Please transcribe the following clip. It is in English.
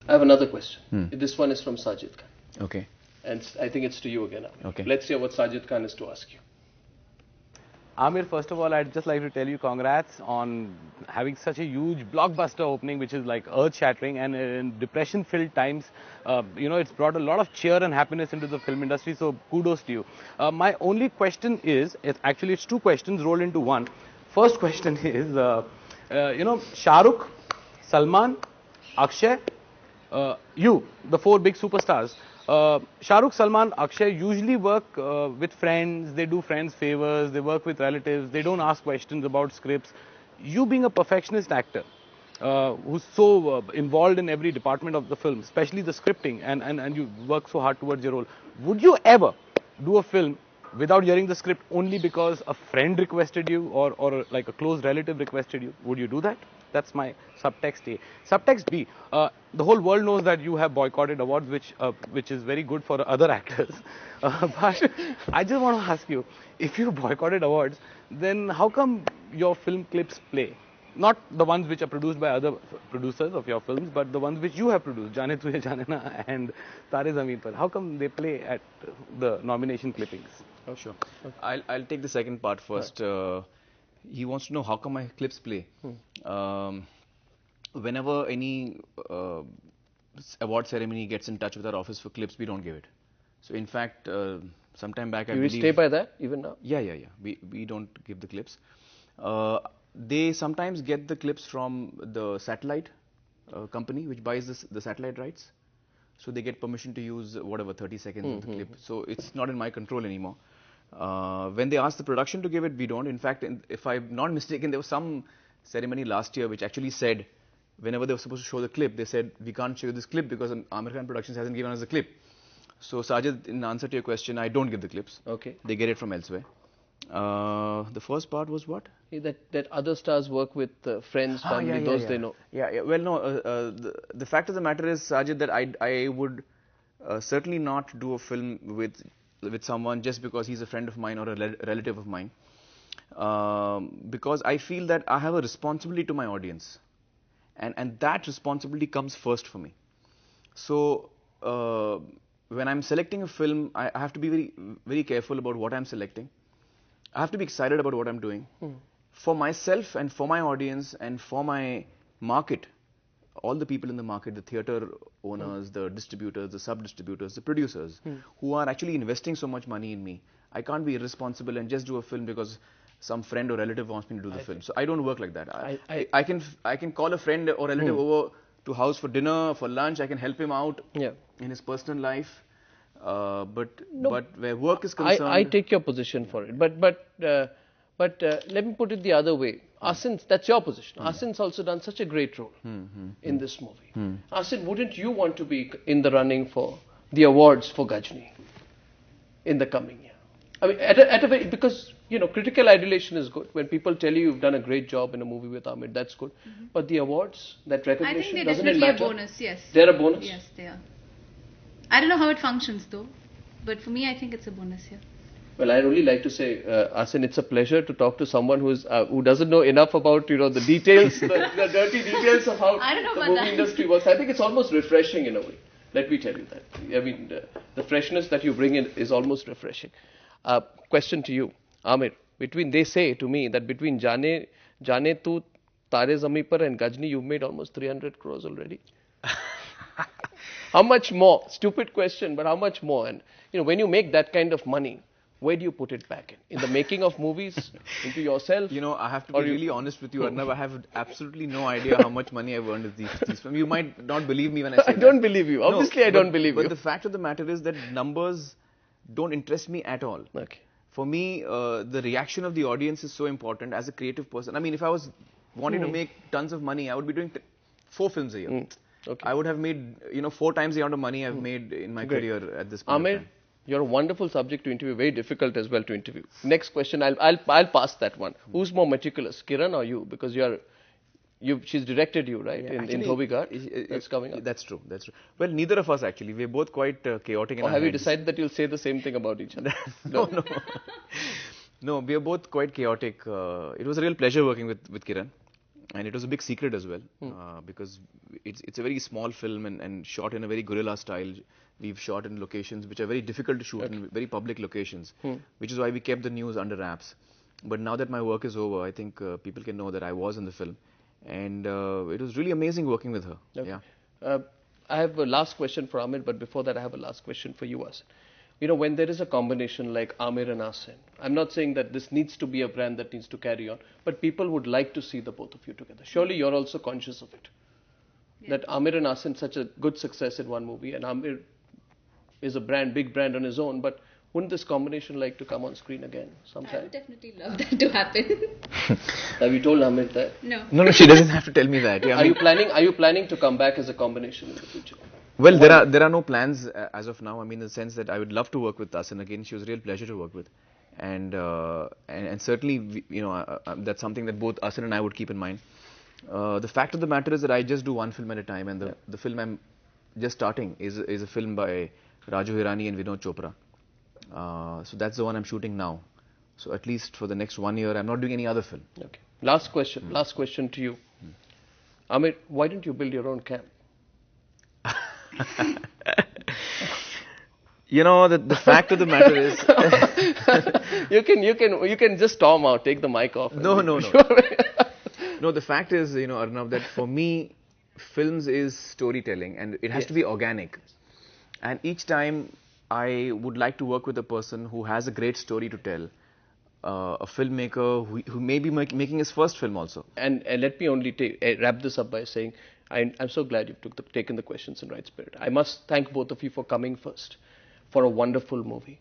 I have another question. This one is from Sajid Khan. Okay. And I think it's to you again, Aamir. Okay. Let's hear what Sajid Khan has to ask you. Aamir, first of all, I'd just like to tell you congrats on having such a huge blockbuster opening, which is like earth-shattering, and in depression-filled times, it's brought a lot of cheer and happiness into the film industry, so kudos to you. My only question is actually it's two questions rolled into one. First question is, Shah Rukh, Salman, Akshay, the four big superstars. Shah Rukh, Salman, Akshay usually work with friends, they do friends favors, they work with relatives, they don't ask questions about scripts. You being a perfectionist actor, who's so involved in every department of the film, especially the scripting, and you work so hard towards your role, would you ever do a film without hearing the script only because a friend requested you or like a close relative requested you? Would you do that? That's my subtext A. Subtext B, the whole world knows that you have boycotted awards, which is very good for other actors. But I just want to ask you, if you boycotted awards, then how come your film clips play? Not the ones which are produced by other producers of your films, but the ones which you have produced, Jaane Tujhe Jaane Na and Tare Zameen Par. How come they play at the nomination clippings? Oh, sure. Okay. I'll take the second part first. Right. He wants to know how come my clips play. Whenever any award ceremony gets in touch with our office for clips, we don't give it. So in fact, sometime back I believe... You stay by that even now? Yeah. We don't give the clips. They sometimes get the clips from the satellite company which buys the satellite rights. So they get permission to use whatever 30 seconds of the clip. So it's not in my control anymore. When they ask the production to give it, we don't. In fact, if I'm not mistaken, there was some ceremony last year which actually said, whenever they were supposed to show the clip, they said, we can't show you this clip because Aamir Khan Productions hasn't given us the clip. So Sajid, in answer to your question, I don't give the clips. Okay. They get it from elsewhere. The first part was what? That other stars work with friends, family, those they know. Yeah. Well, no, the fact of the matter is, Sajid, that I would certainly not do a film with someone just because he's a friend of mine or a relative of mine. Because I feel that I have a responsibility to my audience. And that responsibility comes first for me. So, when I'm selecting a film, I have to be very, very careful about what I'm selecting. I have to be excited about what I'm doing. For myself and for my audience and for my market, all the people in the market, the theatre owners, the distributors, the sub-distributors, the producers, who are actually investing so much money in me, I can't be irresponsible and just do a film because some friend or relative wants me to do the film. So I don't work like that. I can call a friend or relative over to house for dinner, for lunch. I can help him out in his personal life. But where work is concerned, I take your position for it. But let me put it the other way. Asin, that's your position. Asin's also done such a great role in this movie. Asin, wouldn't you want to be in the running for the awards for Ghajini in the coming year? I mean, because critical adulation is good. When people tell you you've done a great job in a movie with Aamir, that's good. But the awards, that recognition, doesn't it matter? I think they're definitely a bonus. Yes. They're a bonus. Yes, they are. I don't know how it functions though, but for me, I think it's a bonus here. Well, I really like to say, Asin, it's a pleasure to talk to someone who doesn't know enough about the details, the dirty details of how the movie industry works. I think it's almost refreshing in a way. Let me tell you that. I mean, the freshness that you bring in is almost refreshing. Question to you, Aamir. They say to me that between Jaane Tu, Tare Zameen Par and Ghajini, you've made almost 300 crores already. How much more? Stupid question, but how much more? And when you make that kind of money, where do you put it back in? In the making of movies? Into yourself? I have to be really honest with you, Arnav. I have absolutely no idea how much money I've earned with these films. You might not believe me when I say that. I don't believe you. Obviously, I don't believe you. But the fact of the matter is that numbers don't interest me at all. Okay. For me, the reaction of the audience is so important as a creative person. I mean, if I was wanting to make tons of money, I would be doing 4 films a year. Okay. I would have made, 4 times the amount of money I've made in my career at this point. Aamir, you're a wonderful subject to interview, very difficult as well to interview. Next question, I'll pass that one. Who's more meticulous, Kiran or you? Because she's directed you, right? Yeah, in Dhobighat. It's coming up. That's true. Well, neither of us actually. We're both quite chaotic. Or have you decided that you'll say the same thing about each other? No. No, we are both quite chaotic. It was a real pleasure working with Kiran. and it was a big secret as well, because it's a very small film and shot in a very guerrilla style. We've shot in locations which are very difficult to shoot in very public locations, which is why we kept the news under wraps. But now that my work is over, I think people can know that I was in the film, and it was really amazing working with her. Okay. Yeah. I have a last question for Aamir, but before that I have a last question for you, Asin. You know, when there is a combination like Aamir and Asin, I'm not saying that this needs to be a brand that needs to carry on, but people would like to see the both of you together. Surely you're also conscious of it. Yeah. That Aamir and Asin, such a good success in one movie, and Aamir is a brand, big brand on his own, but wouldn't this combination like to come on screen again sometime? I would definitely love that to happen. Have you told Aamir that? No. No, she doesn't have to tell me that. Yeah, are you planning to come back as a combination in the future? Well, there are no plans as of now. I mean, in the sense that I would love to work with Asin again. She was a real pleasure to work with, and certainly that's something that both Asin and I would keep in mind. The fact of the matter is that I just do one film at a time, and the film I'm just starting is a film by Raju Hirani and Vinod Chopra. So that's the one I'm shooting now. So at least for the next 1 year, I'm not doing any other film. Okay. Last question to you. Aamir, why didn't you build your own camp? The fact of the matter is you can just storm out, take the mic off. No. No, the fact is, Arnav, that for me, films is storytelling, and it has to be organic. And each time I would like to work with a person who has a great story to tell, a filmmaker who may be making his first film also. And let me only wrap this up by saying, I'm so glad you've taken the questions in right spirit. I must thank both of you for coming first, for a wonderful movie.